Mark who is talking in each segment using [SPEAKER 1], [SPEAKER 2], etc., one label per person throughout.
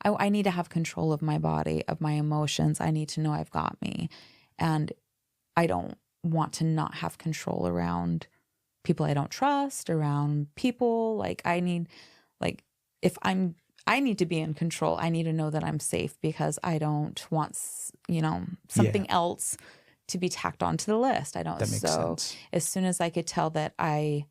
[SPEAKER 1] I need to have control of my body, of my emotions. I need to know I've got me. And I don't want to not have control around people I don't trust, around people. Like I need, like if I need to be in control. I need to know that I'm safe because I don't want, something else to be tacked onto the list. I don't.
[SPEAKER 2] That makes sense.
[SPEAKER 1] As soon as I could tell that I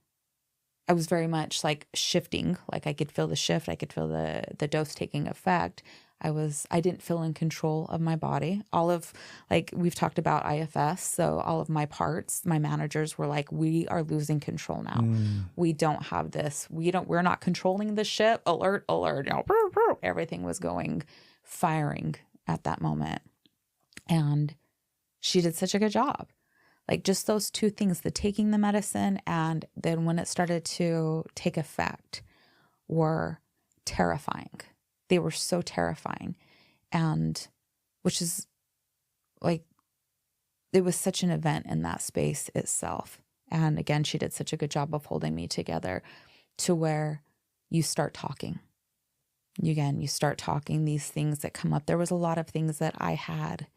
[SPEAKER 1] was very much like shifting, like I could feel the shift, I could feel the dose taking effect. I didn't feel in control of my body. All of, like we've talked about IFS. So all of my parts, my managers were like, we are losing control now. We don't have this. We're not controlling the ship. Alert, alert. Everything was firing at that moment. And she did such a good job. Like just those two things, the taking the medicine and then when it started to take effect were terrifying. They were so terrifying. And which is like, it was such an event in that space itself. And again, she did such a good job of holding me together to where you start talking. You start talking these things that come up. There was a lot of things that I had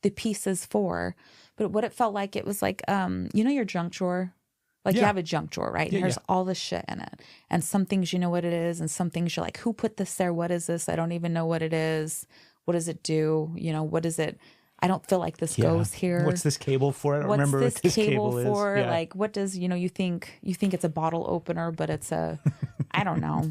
[SPEAKER 1] the pieces for, but what it felt like, it was like, your junk drawer, like you have a junk drawer, right? And there's all this shit in it. And some things you know what it is. And some things you're like, who put this there? What is this? I don't even know what it is. What does it do? What is it? I don't feel like this goes here.
[SPEAKER 2] What's this cable for? I don't remember what this cable
[SPEAKER 1] for?
[SPEAKER 2] is. Yeah.
[SPEAKER 1] Like, what does, you think it's a bottle opener, but it's a, I don't know.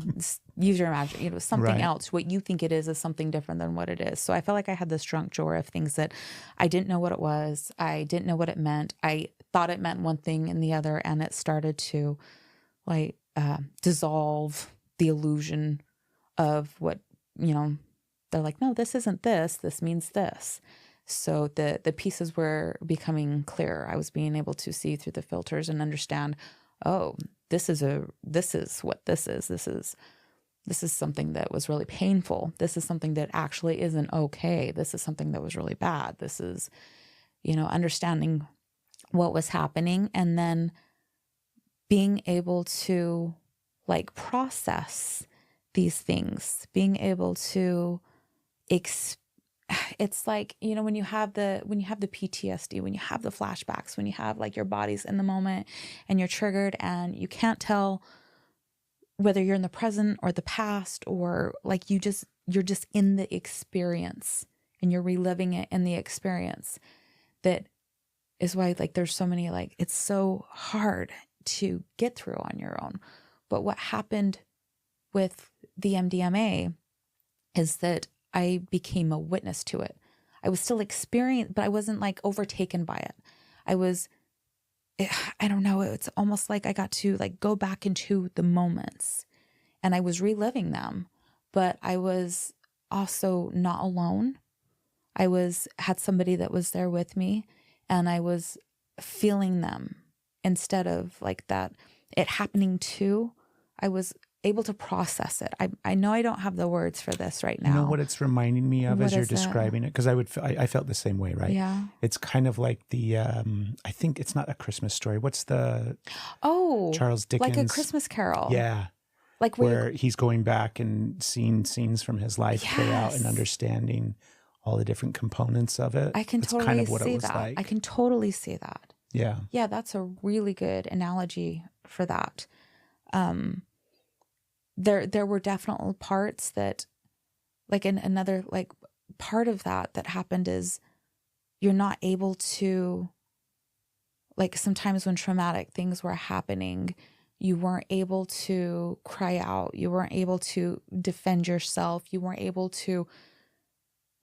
[SPEAKER 1] Use your imagination. Something else. What you think it is something different than what it is. So I felt like I had this junk drawer of things that I didn't know what it was. I didn't know what it meant. I thought it meant one thing and the other, and it started to like dissolve the illusion of what, they're like, no, this isn't this. This means this. So the pieces were becoming clearer. I was being able to see through the filters and understand, oh, this is what this is. This is something that was really painful. This is something that actually isn't okay. This is something that was really bad. This is, understanding what was happening and then being able to like process these things, being able to it's like, when you have the PTSD, when you have the flashbacks, when you have like your body's in the moment and you're triggered and you can't tell whether you're in the present or the past, or like you're just in the experience and you're reliving it in the experience. That is why like there's so many, like it's so hard to get through on your own. But what happened with the MDMA is that I became a witness to it. I was still experienced, but I wasn't like overtaken by it. I don't know. It's almost like I got to like go back into the moments and I was reliving them, but I was also not alone. I had somebody that was there with me and I was feeling them instead of like that, it happening too. I was able to process it. I know I don't have the words for this right now.
[SPEAKER 2] You know what it's reminding me of as you're describing it? Because I felt the same way, right?
[SPEAKER 1] Yeah.
[SPEAKER 2] It's kind of like the, I think it's not A Christmas Story. What's the Charles Dickens?
[SPEAKER 1] Like A Christmas Carol.
[SPEAKER 2] Yeah. Like where he's going back and seeing scenes from his life play out and understanding all the different components of it.
[SPEAKER 1] I can totally
[SPEAKER 2] kind of what
[SPEAKER 1] see
[SPEAKER 2] it was
[SPEAKER 1] that.
[SPEAKER 2] like.
[SPEAKER 1] I can totally see that.
[SPEAKER 2] Yeah.
[SPEAKER 1] Yeah, that's a really good analogy for that. There were definitely parts that, like another like part of that happened is you're not able to, like sometimes when traumatic things were happening, you weren't able to cry out. You weren't able to defend yourself. You weren't able to,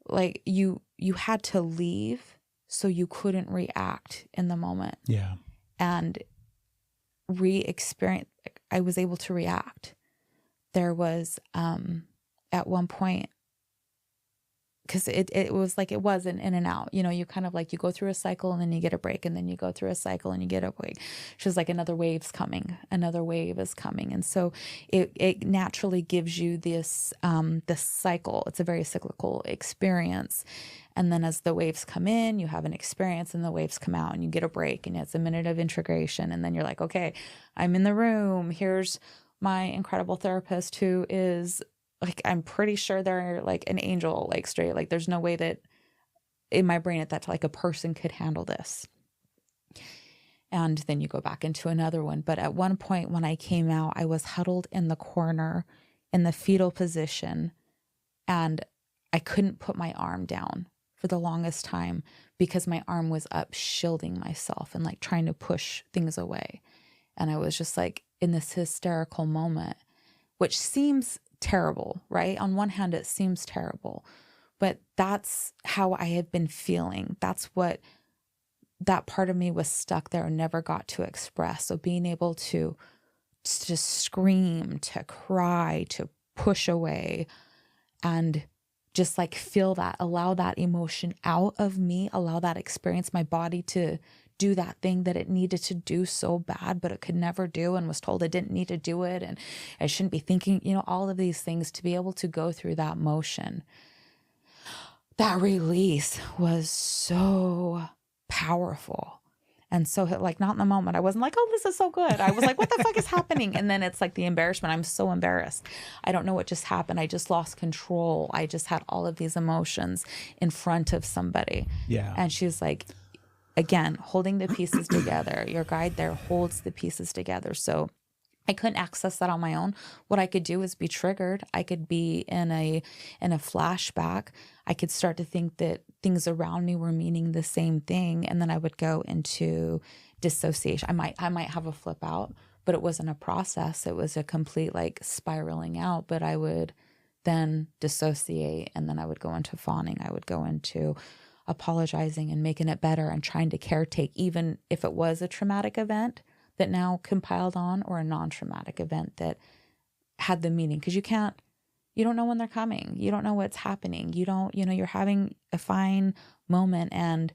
[SPEAKER 1] like you had to leave so you couldn't react in the moment.
[SPEAKER 2] Yeah.
[SPEAKER 1] And re-experience, I was able to react. There was, at one point, because it was like, it was an in and out, you kind of like, you go through a cycle and then you get a break and then you go through a cycle and you get a break. She was like, another wave's coming, another wave is coming. And so it naturally gives you this cycle. It's a very cyclical experience. And then as the waves come in, you have an experience and the waves come out and you get a break and it's a minute of integration. And then you're like, okay, I'm in the room. Here's my incredible therapist who is like, I'm pretty sure they're like an angel, like straight, like there's no way that in my brain at that time, like a person could handle this. And then you go back into another one. But at one point when I came out, I was huddled in the corner in the fetal position, and I couldn't put my arm down for the longest time because my arm was up shielding myself and like trying to push things away. And I was just like in this hysterical moment, which seems terrible, right? On one hand, it seems terrible, but that's how I had been feeling. That's what that part of me was stuck there and never got to express. So being able to just scream, to cry, to push away, and just like feel that, allow that emotion out of me, allow that experience, my body to do that thing that it needed to do so bad, but it could never do, and was told it didn't need to do it, and I shouldn't be thinking, all of these things, to be able to go through that motion. That release was so powerful. And so like, not in the moment, I wasn't like, oh, this is so good. I was like, what the fuck is happening? And then it's like the embarrassment. I'm so embarrassed. I don't know what just happened. I just lost control. I just had all of these emotions in front of somebody.
[SPEAKER 2] Yeah.
[SPEAKER 1] And she's like, again, holding the pieces together. Your guide there holds the pieces together. So I couldn't access that on my own. What I could do is be triggered. I could be in a flashback. I could start to think that things around me were meaning the same thing, and then I would go into dissociation. I might have a flip out, but it wasn't a process. It was a complete like spiraling out. But I would then dissociate, and then I would go into fawning. I would go into apologizing and making it better and trying to caretake, even if it was a traumatic event that now compiled on, or a non-traumatic event that had the meaning. Because you don't know when they're coming. You don't know what's happening. You're having a fine moment and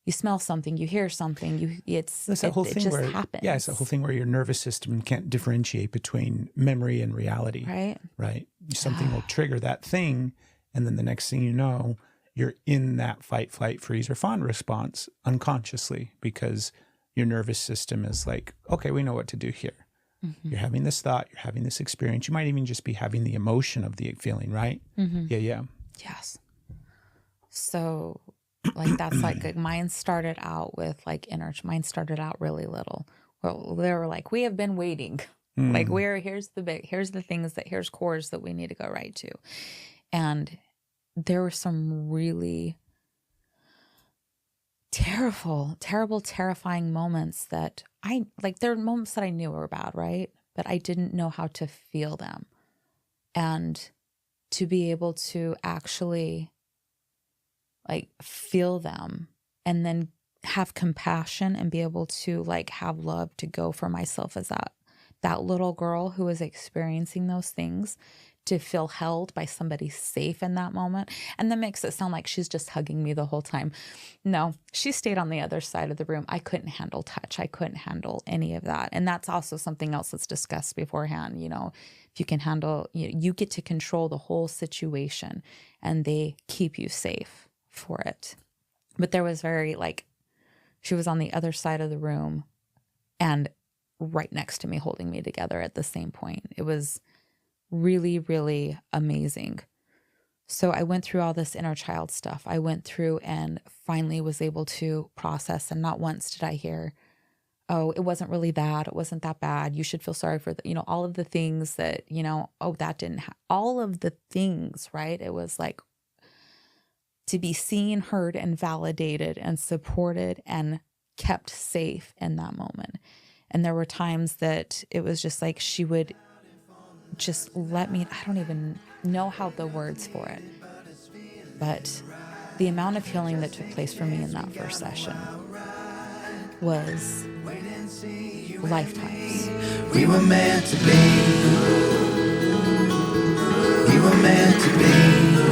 [SPEAKER 1] you smell something, you hear something, it just happens.
[SPEAKER 2] Yeah, it's a whole thing where your nervous system can't differentiate between memory and reality. Right. Something will trigger that thing, and then the next thing you know, you're in that fight, flight, freeze, or fawn response unconsciously, because your nervous system is like, okay, we know what to do here. Mm-hmm. You're having this thought, you're having this experience. You might even just be having the emotion of the feeling, right?
[SPEAKER 1] Mm-hmm.
[SPEAKER 2] Yeah.
[SPEAKER 1] Yes. So like, that's like mine started out with like mine started out really little. Well, they were like, we have been waiting. Like, here's the things here's cores that we need to go right to. And there were some really terrifying moments that there are moments that I knew were bad, right? But I didn't know how to feel them. And to be able to actually like feel them, and then have compassion and be able to like have love to go for myself as that little girl who was experiencing those things, to feel held by somebody safe in that moment. And that makes it sound like she's just hugging me the whole time. No, she stayed on the other side of the room. I couldn't handle touch. I couldn't handle any of that. And that's also something else that's discussed beforehand. If you can handle, you get to control the whole situation, and they keep you safe for it. But there was she was on the other side of the room and right next to me, holding me together at the same point. It was really, really amazing. So I went through all this inner child stuff. I went through and finally was able to process, and not once did I hear, oh, it wasn't really bad. It wasn't that bad. You should feel sorry for all of the things that, oh, that didn't all of the things, right? It was like to be seen, heard, and validated and supported and kept safe in that moment. And there were times that it was just like she would just let me, I don't even know how the words for it, but the amount of healing that took place for me in that first session was lifetimes.
[SPEAKER 3] We were meant to be. We were meant to be.